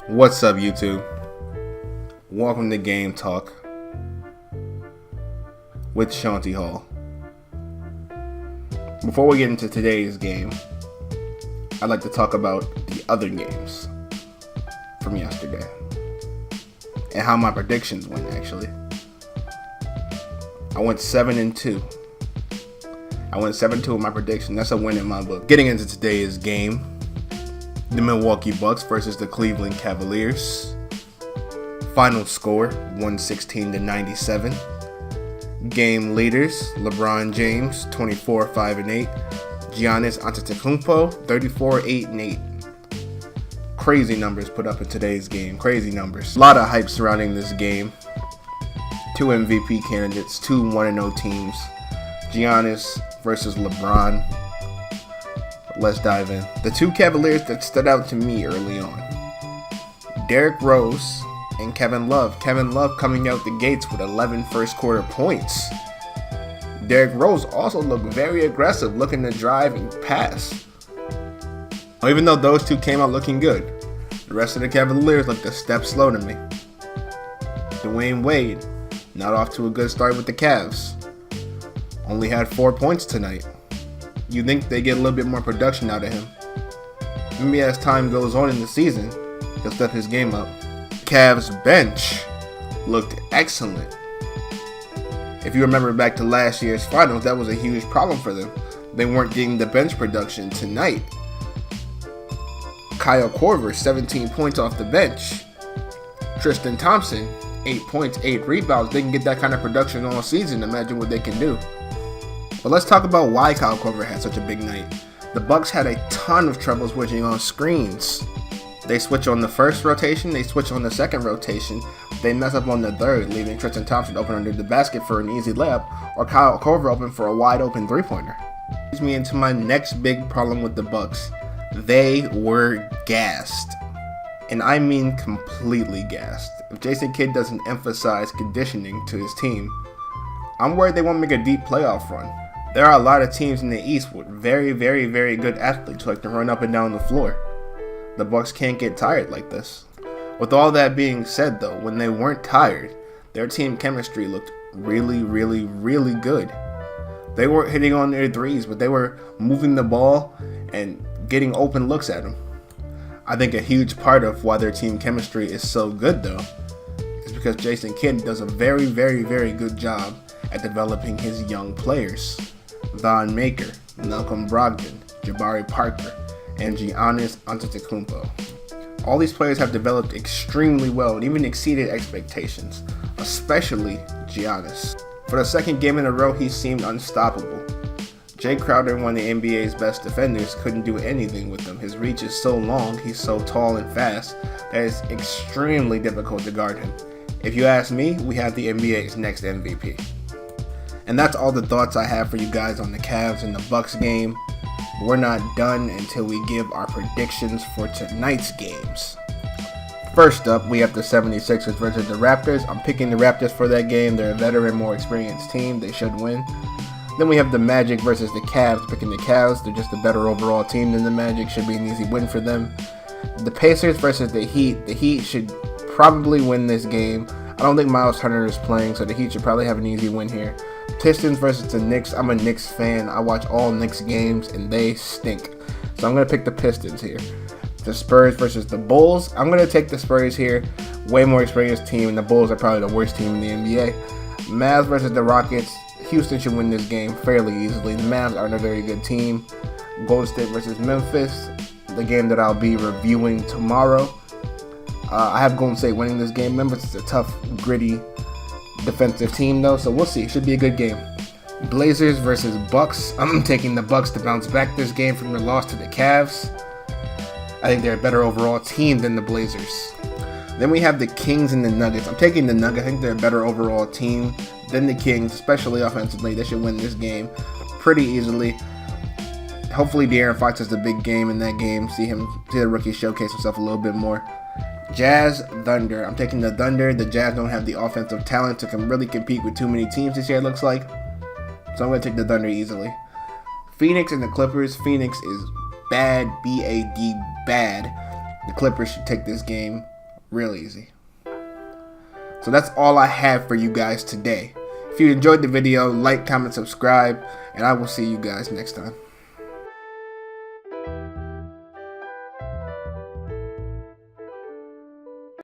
What's up, YouTube? Welcome to Game Talk with Shanti Hall. Before we get into today's game, I'd like to talk about the other games from yesterday and how my predictions went. Actually, I went 7-2. I went 7-2 with my prediction. That's a win in my book. Getting into today's game, the Milwaukee Bucks versus the Cleveland Cavaliers. Final score 116-97. Game leaders: LeBron James 24-5-8, Giannis Antetokounmpo 34-8-8. Crazy numbers put up in today's game. Crazy numbers. A lot of hype surrounding this game. Two MVP candidates, two 1-0 teams. Giannis versus LeBron. Let's dive in. The two Cavaliers that stood out to me early on: Derrick Rose and Kevin Love. Kevin Love coming out the gates with 11 first quarter points. Derrick Rose also looked very aggressive, looking to drive and pass. Even though those two came out looking good, the rest of the Cavaliers looked a step slow to me. Dwayne Wade, not off to a good start with the Cavs. Only had 4 points tonight. You think they get a little bit more production out of him. Maybe as time goes on in the season, he'll step his game up. Cavs bench looked excellent. If you remember back to last year's finals, that was a huge problem for them. They weren't getting the bench production tonight. Kyle Korver, 17 points off the bench. Tristan Thompson, 8 points, 8 rebounds. They can get that kind of production all season. Imagine what they can do. But let's talk about why Kyle Korver had such a big night. The Bucks had a ton of trouble switching on screens. They switch on the first rotation, they switch on the second rotation, they mess up on the third, leaving Tristan Thompson open under the basket for an easy layup, or Kyle Korver open for a wide open three-pointer. Leads me into my next big problem with the Bucks. They were gassed. And I mean completely gassed. If Jason Kidd doesn't emphasize conditioning to his team, I'm worried they won't make a deep playoff run. There are a lot of teams in the East with very, very, very good athletes who like to run up and down the floor. The Bucks can't get tired like this. With all that being said, though, when they weren't tired, their team chemistry looked really, really, really good. They weren't hitting on their threes, but they were moving the ball and getting open looks at them. I think a huge part of why their team chemistry is so good, though, is because Jason Kidd does a very, very, very good job at developing his young players. Von Maker, Malcolm Brogdon, Jabari Parker, and Giannis Antetokounmpo. All these players have developed extremely well and even exceeded expectations, especially Giannis. For the second game in a row, he seemed unstoppable. Jay Crowder, one of the NBA's best defenders, couldn't do anything with him. His reach is so long, he's so tall and fast, that it's extremely difficult to guard him. If you ask me, we have the NBA's next MVP. And that's all the thoughts I have for you guys on the Cavs and the Bucks game. We're not done until we give our predictions for tonight's games. First up, we have the 76ers versus the Raptors. I'm picking the Raptors for that game. They're a veteran, more experienced team. They should win. Then we have the Magic versus the Cavs. Picking the Cavs. They're just a better overall team than the Magic. Should be an easy win for them. The Pacers versus the Heat. The Heat should probably win this game. I don't think Miles Turner is playing, so the Heat should probably have an easy win here. Pistons versus the Knicks. I'm a Knicks fan. I watch all Knicks games, and they stink. So I'm going to pick the Pistons here. The Spurs versus the Bulls. I'm going to take the Spurs here. Way more experienced team, and the Bulls are probably the worst team in the NBA. Mavs versus the Rockets. Houston should win this game fairly easily. The Mavs aren't a very good team. Golden State versus Memphis. The game that I'll be reviewing tomorrow. I have Golden State winning this game. Memphis is a tough, gritty defensive team, though, so we'll see. Should be a good game. Blazers versus Bucks. I'm taking the Bucks to bounce back this game from their loss to the Cavs. I think they're a better overall team than the Blazers. Then we have the Kings and the Nuggets. I'm taking the Nuggets. I think they're a better overall team than the Kings, especially offensively. They should win this game pretty easily. Hopefully De'Aaron Fox has a big game in that game. See the rookie showcase himself a little bit more. Jazz, Thunder. I'm taking the Thunder. The Jazz don't have the offensive talent to really compete with too many teams this year, it looks like. So I'm going to take the Thunder easily. Phoenix and the Clippers. Phoenix is bad, B-A-D, bad. The Clippers should take this game Real easy. So that's all I have for you guys today. If you enjoyed the video, like, comment, subscribe, and I will see you guys next time.